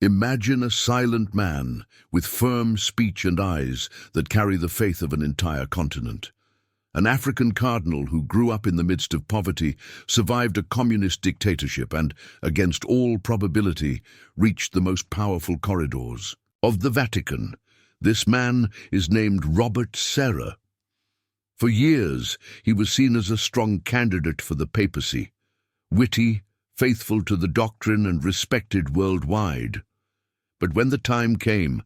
Imagine a silent man with firm speech and eyes that carry the faith of an entire continent. An African cardinal who grew up in the midst of poverty, survived a communist dictatorship and, against all probability, reached the most powerful corridors of the Vatican. This man is named Robert Serra. For years, he was seen as a strong candidate for the papacy, witty, faithful to the doctrine and respected worldwide. But when the time came,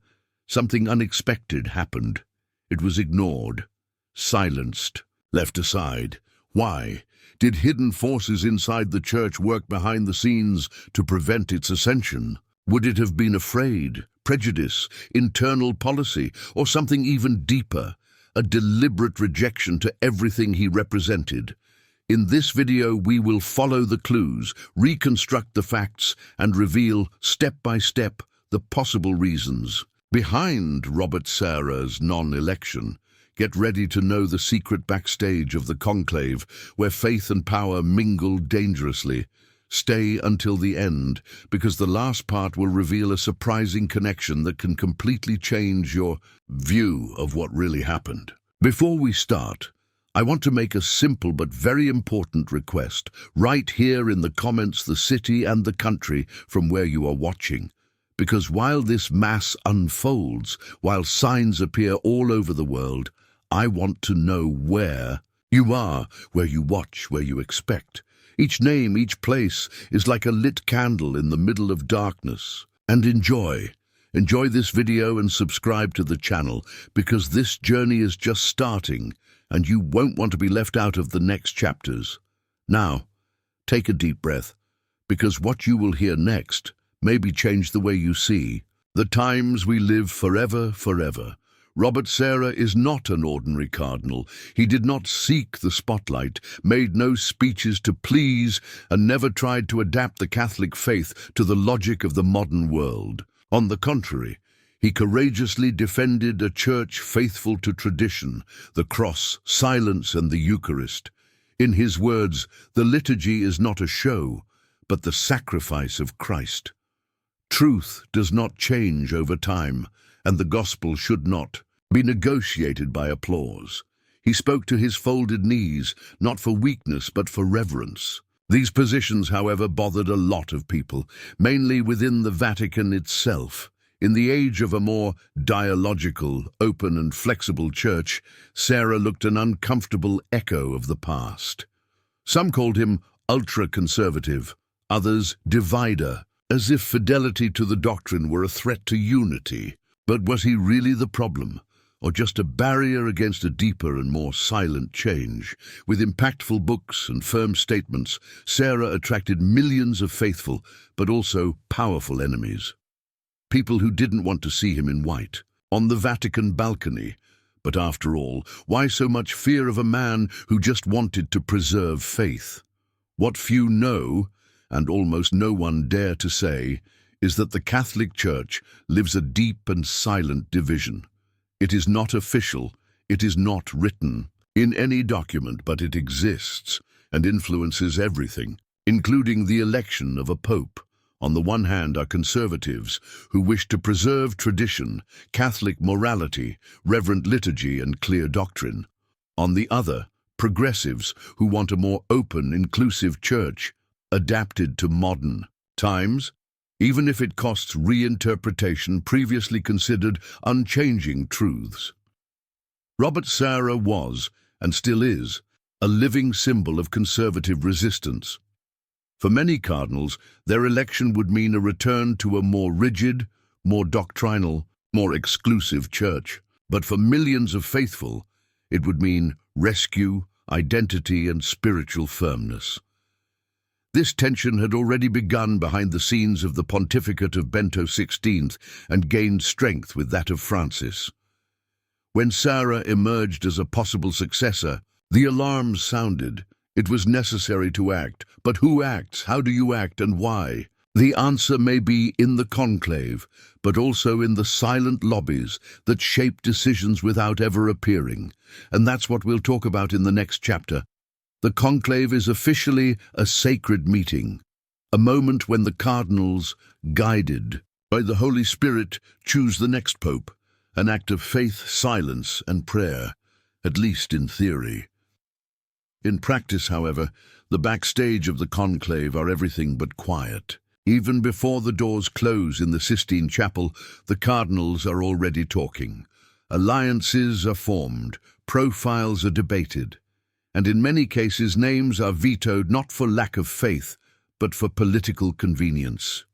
something unexpected happened. It was ignored, silenced, left aside. Why? Did hidden forces inside the church work behind the scenes to prevent its ascension? Would it have been afraid, prejudice, internal policy, or something even deeper, a deliberate rejection to everything he represented? In this video, we will follow the clues, reconstruct the facts, and reveal, step by step, the possible reasons behind Robert Serra's non-election. Get ready to know the secret backstage of the conclave, where faith and power mingle dangerously. Stay until the end, because the last part will reveal a surprising connection that can completely change your view of what really happened. Before we start, I want to make a simple but very important request. Write here in the comments the city and the country from where you are watching. Because while this mass unfolds, while signs appear all over the world, I want to know where you are, where you watch, where you expect. Each name, each place is like a lit candle in the middle of darkness. And enjoy this video and subscribe to the channel, because this journey is just starting and you won't want to be left out of the next chapters. Now, take a deep breath, because what you will hear next maybe change the way you see the times we live forever. Robert Serra is not an ordinary cardinal. He did not seek the spotlight, made no speeches to please, and never tried to adapt the Catholic faith to the logic of the modern world. On the contrary, he courageously defended a church faithful to tradition, the cross, silence, and the Eucharist. In his words, the liturgy is not a show, but the sacrifice of Christ. Truth does not change over time, and the gospel should not be negotiated by applause. He spoke to his folded knees, not for weakness but for reverence. These positions, however, bothered a lot of people, mainly within the Vatican itself. In the age of a more dialogical, open and flexible church, Serra looked an uncomfortable echo of the past. Some called him ultra-conservative, others divider, as if fidelity to the doctrine were a threat to unity. But was he really the problem, or just a barrier against a deeper and more silent change? With impactful books and firm statements, Serra attracted millions of faithful, but also powerful enemies. People who didn't want to see him in white, on the Vatican balcony. But after all, why so much fear of a man who just wanted to preserve faith? What few know, and almost no one dare to say, is that the Catholic Church lives a deep and silent division. It is not official, it is not written in any document, but it exists and influences everything, including the election of a pope. On the one hand are conservatives who wish to preserve tradition, Catholic morality, reverent liturgy, and clear doctrine. On the other, progressives who want a more open, inclusive church, adapted to modern times, even if it costs reinterpretation previously considered unchanging truths. Robert Serra was, and still is, a living symbol of conservative resistance. For many cardinals, their election would mean a return to a more rigid, more doctrinal, more exclusive church. But for millions of faithful, it would mean rescue, identity, and spiritual firmness. This tension had already begun behind the scenes of the pontificate of Bento XVI and gained strength with that of Francis. When Serra emerged as a possible successor, the alarms sounded. It was necessary to act. But who acts? How do you act, and why? The answer may be in the conclave, but also in the silent lobbies that shape decisions without ever appearing. And that's what we'll talk about in the next chapter. The conclave is officially a sacred meeting, a moment when the cardinals, guided By the Holy Spirit, choose the next pope, an act of faith, silence, and prayer, at least in theory. In practice, however, the backstage of the conclave are everything but quiet. Even before the doors close in the Sistine Chapel, the cardinals are already talking. Alliances are formed, profiles are debated, and in many cases names are vetoed not for lack of faith, but for political convenience.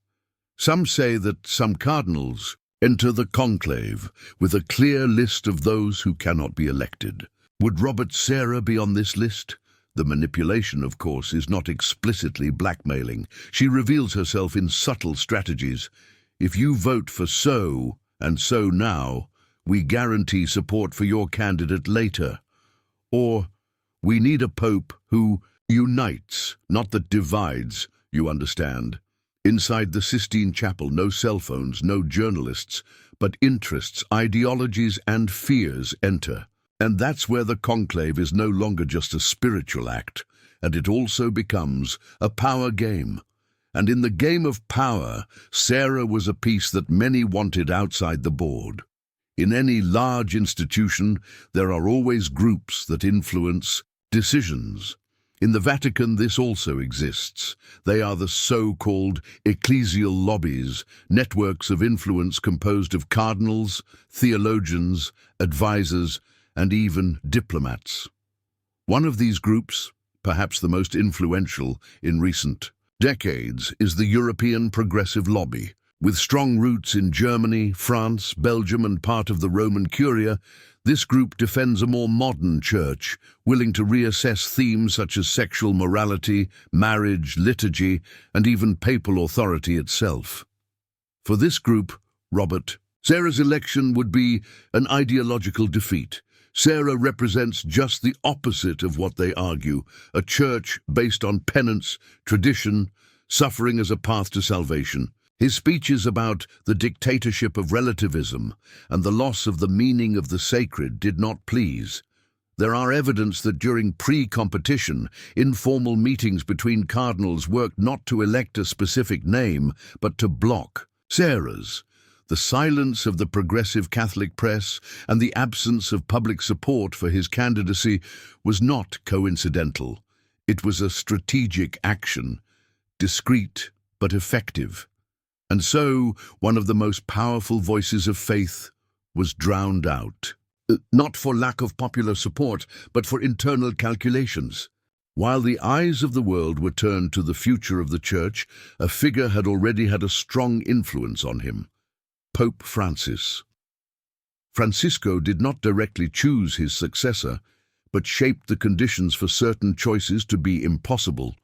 Some say that some cardinals enter the conclave with a clear list of those who cannot be elected. Would Robert Serra be on this list? The manipulation, of course, is not explicitly blackmailing. She reveals herself in subtle strategies. If you vote for so and so now, we guarantee support for your candidate later. Or, we need a pope who unites, not that divides, you understand. Inside the Sistine Chapel, no cell phones, no journalists, but interests, ideologies, and fears enter. And that's where the conclave is no longer just a spiritual act, and it also becomes a power game. And in the game of power, Serra was a piece that many wanted outside the board. In any large institution, there are always groups that influence decisions. In the Vatican, this also exists. They are the so-called ecclesial lobbies, networks of influence composed of cardinals, theologians, advisors, and even diplomats. One of these groups, perhaps the most influential in recent decades, is the European Progressive Lobby. With strong roots in Germany, France, Belgium, and part of the Roman Curia, this group defends a more modern church, willing to reassess themes such as sexual morality, marriage, liturgy, and even papal authority itself. For this group, Robert Serra's election would be an ideological defeat. Serra represents just the opposite of what they argue, a church based on penance, tradition, suffering as a path to salvation. His speeches about the dictatorship of relativism and the loss of the meaning of the sacred did not please. There are evidence that during pre-competition, informal meetings between cardinals worked not to elect a specific name, but to block Serra's. The silence of the progressive Catholic press and the absence of public support for his candidacy was not coincidental. It was a strategic action, discreet but effective. And so, one of the most powerful voices of faith was drowned out. Not for lack of popular support, but for internal calculations. While the eyes of the world were turned to the future of the Church, a figure had already had a strong influence on him: Pope Francis. Francisco did not directly choose his successor, but shaped the conditions for certain choices to be impossible.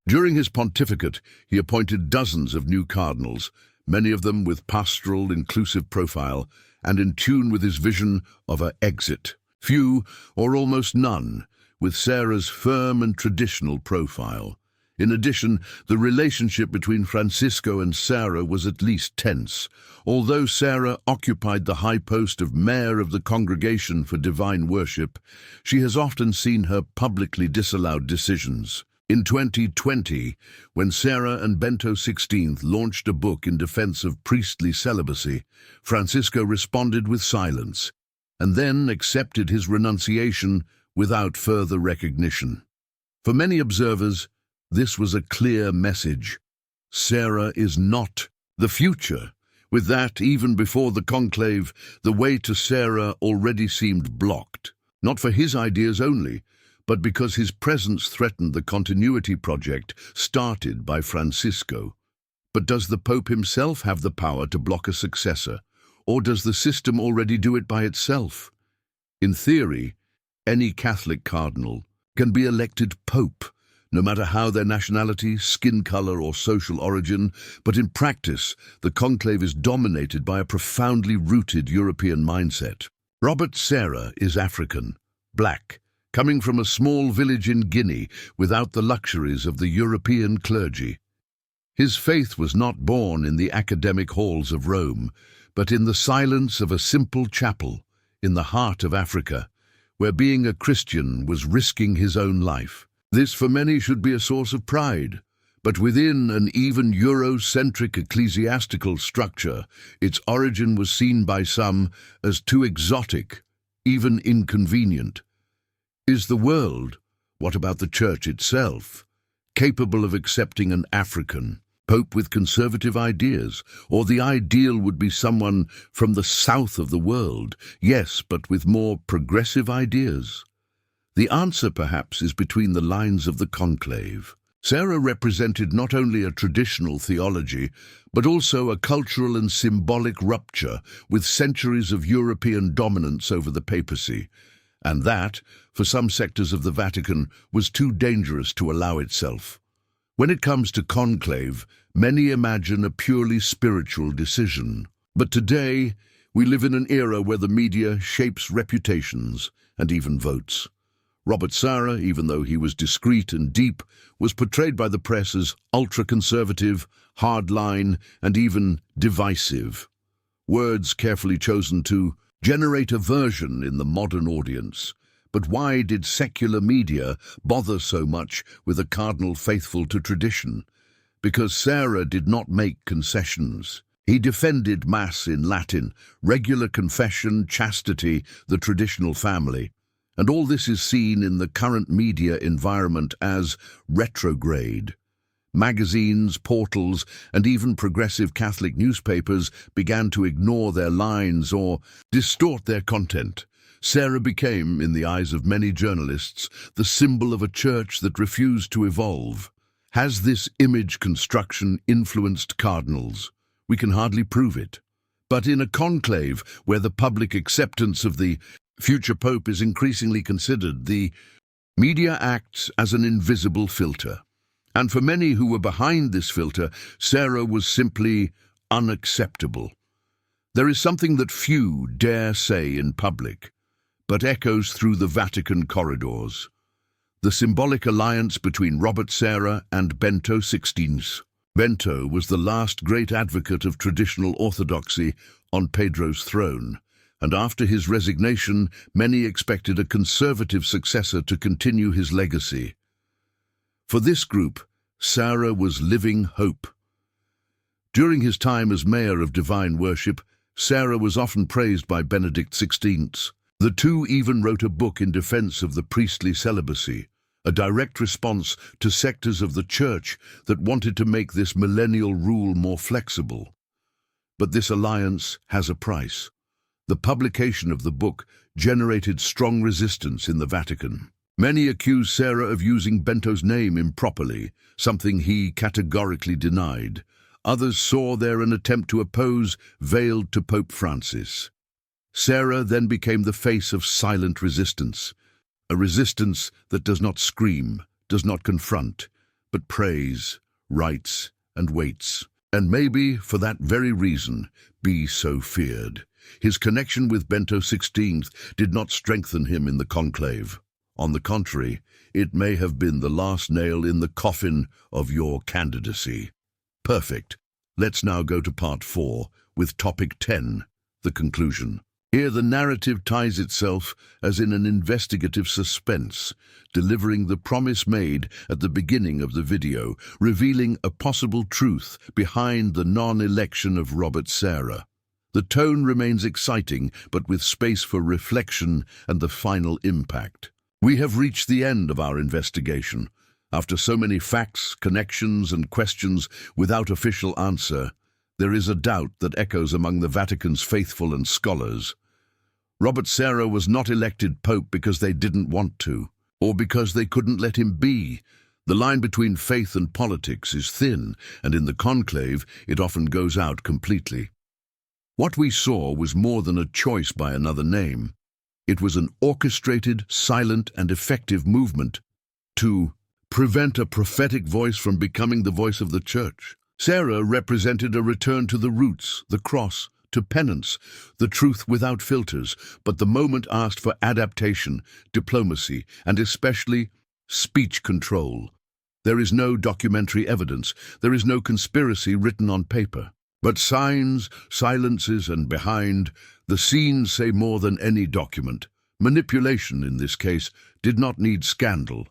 During his pontificate, he appointed dozens of new cardinals, many of them with pastoral, inclusive profile, and in tune with his vision of an exit. Few, or almost none, with Serra's firm and traditional profile. In addition, the relationship between Francisco and Serra was at least tense. Although Serra occupied the high post of mayor of the Congregation for Divine Worship, she has often seen her publicly disallowed decisions. In 2020, when Serra and Bento XVI launched a book in defense of priestly celibacy, Francisco responded with silence, and then accepted his renunciation without further recognition. For many observers, this was a clear message. Serra is not the future. With that, even before the conclave, the way to Serra already seemed blocked, not for his ideas only, but because his presence threatened the continuity project started by Francisco. But does the Pope himself have the power to block a successor, or does the system already do it by itself? In theory, any Catholic cardinal can be elected Pope, no matter how their nationality, skin color, or social origin, but in practice, the conclave is dominated by a profoundly rooted European mindset. Robert Serra is African, black, coming from a small village in Guinea without the luxuries of the European clergy. His faith was not born in the academic halls of Rome, but in the silence of a simple chapel in the heart of Africa, where being a Christian was risking his own life. This for many should be a source of pride, But within an even Eurocentric ecclesiastical structure, its origin was seen by some as too exotic, even inconvenient. Is the world, what about the Church itself, capable of accepting an African Pope with conservative ideas? Or the ideal would be someone from the south of the world, yes, but with more progressive ideas? The answer, perhaps, is between the lines of the conclave. Sarah represented not only a traditional theology, but also a cultural and symbolic rupture with centuries of European dominance over the papacy. And that, for some sectors of the Vatican, was too dangerous to allow itself. When it comes to conclave, many imagine a purely spiritual decision. But today, we live in an era where the media shapes reputations and even votes. Robert Sarah, even though he was discreet and deep, was portrayed by the press as ultra-conservative, hardline, and even divisive. Words carefully chosen to generate aversion in the modern audience. But why did secular media bother so much with a cardinal faithful to tradition? Because Sarah did not make concessions. He defended Mass in Latin, regular confession, chastity, the traditional family. And all this is seen in the current media environment as retrograde. Magazines, portals, and even progressive Catholic newspapers began to ignore their lines or distort their content. Sarah became, in the eyes of many journalists, the symbol of a church that refused to evolve. Has this image construction influenced cardinals? We can hardly prove it. But in a conclave where the public acceptance of the future pope is increasingly considered, the media acts as an invisible filter. And for many who were behind this filter, Sarah was simply unacceptable. There is something that few dare say in public, but echoes through the Vatican corridors. The symbolic alliance between Robert Sarah and Bento XVI. Bento was the last great advocate of traditional orthodoxy on Pedro's throne, and after his resignation, many expected a conservative successor to continue his legacy. For this group, Sarah was living hope. During his time as mayor of divine worship, Sarah was often praised by Benedict XVI. The two even wrote a book in defense of the priestly celibacy, a direct response to sectors of the church that wanted to make this millennial rule more flexible. But this alliance has a price. The publication of the book generated strong resistance in the Vatican. Many accused Sarah of using Bento's name improperly, something he categorically denied. Others saw there an attempt to oppose veiled to Pope Francis. Sarah then became the face of silent resistance, a resistance that does not scream, does not confront, but prays, writes, and waits. And maybe, for that very reason, be so feared. His connection with Bento XVI did not strengthen him in the conclave. On the contrary, it may have been the last nail in the coffin of your candidacy. Perfect. Let's now go to part 4, with topic 10, the conclusion. Here the narrative ties itself as in an investigative suspense, delivering the promise made at the beginning of the video, revealing a possible truth behind the non-election of Robert Sarah. The tone remains exciting, but with space for reflection and the final impact. We have reached the end of our investigation. After so many facts, connections, and questions without official answer, there is a doubt that echoes among the Vatican's faithful and scholars. Robert Sarah was not elected pope because they didn't want to, or because they couldn't let him be. The line between faith and politics is thin, and in the conclave it often goes out completely. What we saw was more than a choice by another name. It was an orchestrated, silent, and effective movement to prevent a prophetic voice from becoming the voice of the Church. Sarah represented a return to the roots, the cross, to penance, the truth without filters, but the moment asked for adaptation, diplomacy, and especially speech control. There is no documentary evidence, there is no conspiracy written on paper. But signs, silences, and behind the scenes say more than any document. Manipulation, in this case, did not need scandal,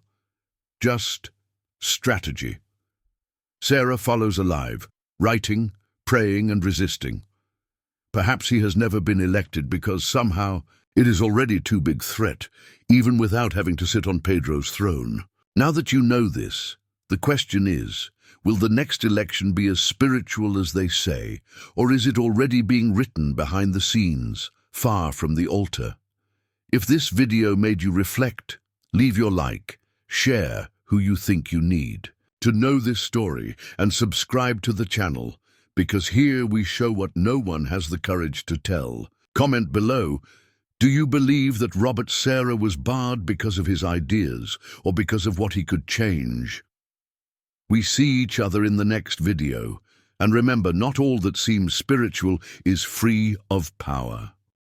just strategy. Sarah follows alive, writing, praying and resisting. Perhaps he has never been elected because somehow it is already too big threat, even without having to sit on Pedro's throne. Now that you know this, the question is, will the next election be as spiritual as they say, or is it already being written behind the scenes, far from the altar? If this video made you reflect, leave your like, share who you think you need to know this story, and subscribe to the channel, because here we show what no one has the courage to tell. Comment below, do you believe that Robert Serra was barred because of his ideas or because of what he could change? We see each other in the next video, and remember, not all that seems spiritual is free of power.